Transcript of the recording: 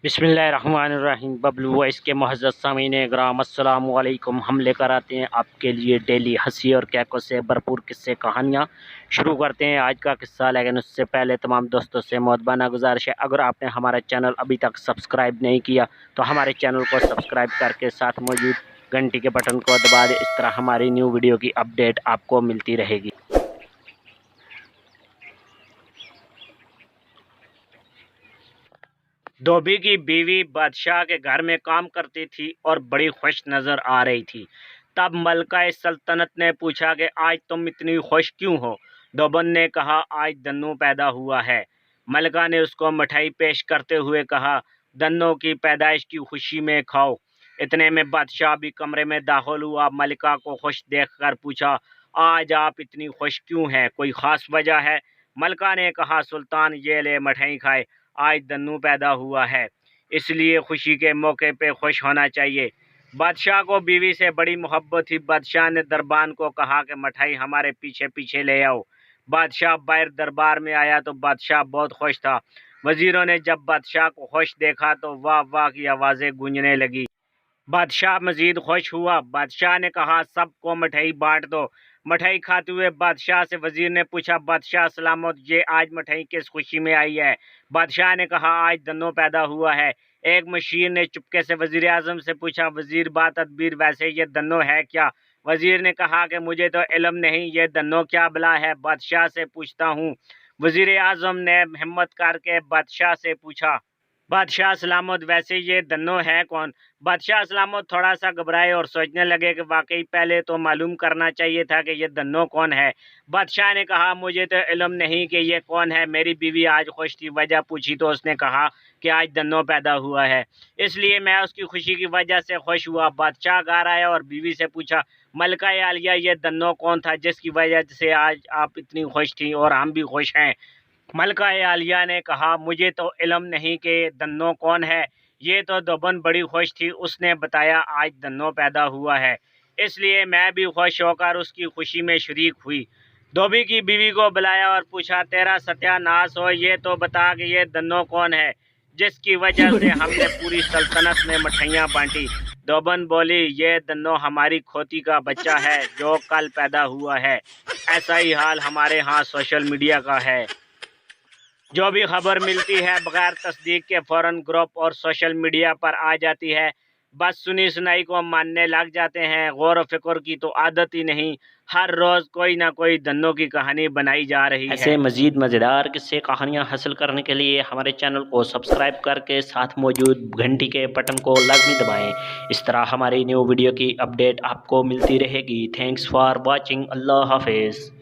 बिस्मिल्लाहिर्रहमानिर्रहीम। बबलू वॉइस के मुअज़्ज़ज़ सामीन इकराम, अस्सलामु अलैकुम। हम लेकर आते हैं आपके लिए डेली हंसी और कैकों से भरपूर किस्से कहानियाँ। शुरू करते हैं आज का किस्सा, लेकिन उससे पहले तमाम दोस्तों से मुअद्दबाना गुजारिश है, अगर आपने हमारा चैनल अभी तक सब्सक्राइब नहीं किया तो हमारे चैनल को सब्सक्राइब करके साथ मौजूद घंटी के बटन को दबा दें। इस तरह हमारी न्यू वीडियो की अपडेट आपको मिलती रहेगी। धोबी की बीवी बादशाह के घर में काम करती थी और बड़ी खुश नजर आ रही थी। तब मलका सल्तनत ने पूछा कि आज तुम इतनी खुश क्यों हो? धोबन ने कहा, आज दन्नू पैदा हुआ है। मलका ने उसको मिठाई पेश करते हुए कहा, दन्नों की पैदाइश की खुशी में खाओ। इतने में बादशाह भी कमरे में दाखिल हुआ। मलका को खुश देखकर पूछा, आज आप इतनी खुश क्यों हैं? कोई खास वजह है? मलका ने कहा, सुल्तान ये ले मिठाई खाए, आज दन्नू पैदा हुआ है, इसलिए खुशी के मौके पे खुश होना चाहिए। बादशाह को बीवी से बड़ी मोहब्बत थी। बादशाह ने दरबान को कहा कि मिठाई हमारे पीछे पीछे ले आओ। बादशाह बाहर दरबार में आया तो बादशाह बहुत खुश था। वजीरों ने जब बादशाह को खुश देखा तो वाह वाह की आवाज़ें गूंजने लगी। बादशाह मजीद खुश हुआ। बादशाह ने कहा, सबको मिठाई बांट दो। मिठाई खाते हुए बादशाह से वजीर ने पूछा, बादशाह सलामत, ये आज मिठाई किस खुशी में आई है? बादशाह ने कहा, आज दन्नो पैदा हुआ है। एक मशीर ने चुपके से वजीर आजम से पूछा, वजीर बा तदबीर, वैसे ये दन्नो है क्या? वजीर ने कहा कि मुझे तो इल्म नहीं, ये दन्नो क्या बला है, बादशाह से पूछता हूँ। वजीर आजम ने हिम्मत करके बादशाह से पूछा, बादशाह सलामत, वैसे ये दन्नो है कौन? बादशाह सलामत थोड़ा सा घबराए और सोचने लगे कि वाकई पहले तो मालूम करना चाहिए था कि ये दन्नो कौन है। बादशाह ने कहा, मुझे तो इल्म नहीं कि ये कौन है। मेरी बीवी आज खुश थी, वजह पूछी तो उसने कहा कि आज दन्नो पैदा हुआ है, इसलिए मैं उसकी खुशी की वजह से खुश हुआ। बादशाह घर आया और बीवी से पूछा, मलका आलिया, ये दन्नो कौन था जिसकी वजह से आज आप इतनी खुश थी और हम भी खुश हैं? मलका आलिया ने कहा, मुझे तो इल्म नहीं कि दन्नो कौन है। ये तो दोबन बड़ी खुश थी, उसने बताया आज दन्नो पैदा हुआ है, इसलिए मैं भी खुश होकर उसकी खुशी में शरीक हुई। धोबी की बीवी को बुलाया और पूछा, तेरा सत्यानाश हो, ये तो बता कि ये दन्नो कौन है जिसकी वजह से हमने पूरी सल्तनत में मिठाइयाँ बांटी। दोबन बोली, ये दन्नो हमारी खोती का बच्चा है जो कल पैदा हुआ है। ऐसा ही हाल हमारे यहाँ सोशल मीडिया का है। जो भी खबर मिलती है बगैर तस्दीक के फौरन ग्रुप और सोशल मीडिया पर आ जाती है। बस सुनी सुनाई को मानने लग जाते हैं, गौर व फिक्र की तो आदत ही नहीं। हर रोज़ कोई ना कोई दन्नों की कहानी बनाई जा रही है। ऐसे मज़ीद मज़ेदार किस्से कहानियाँ हासिल करने के लिए हमारे चैनल को सब्सक्राइब करके साथ मौजूद घंटी के बटन को लाजमी दबाएँ। इस तरह हमारी न्यू वीडियो की अपडेट आपको मिलती रहेगी। Thanks for watching. अल्लाह हाफिज़।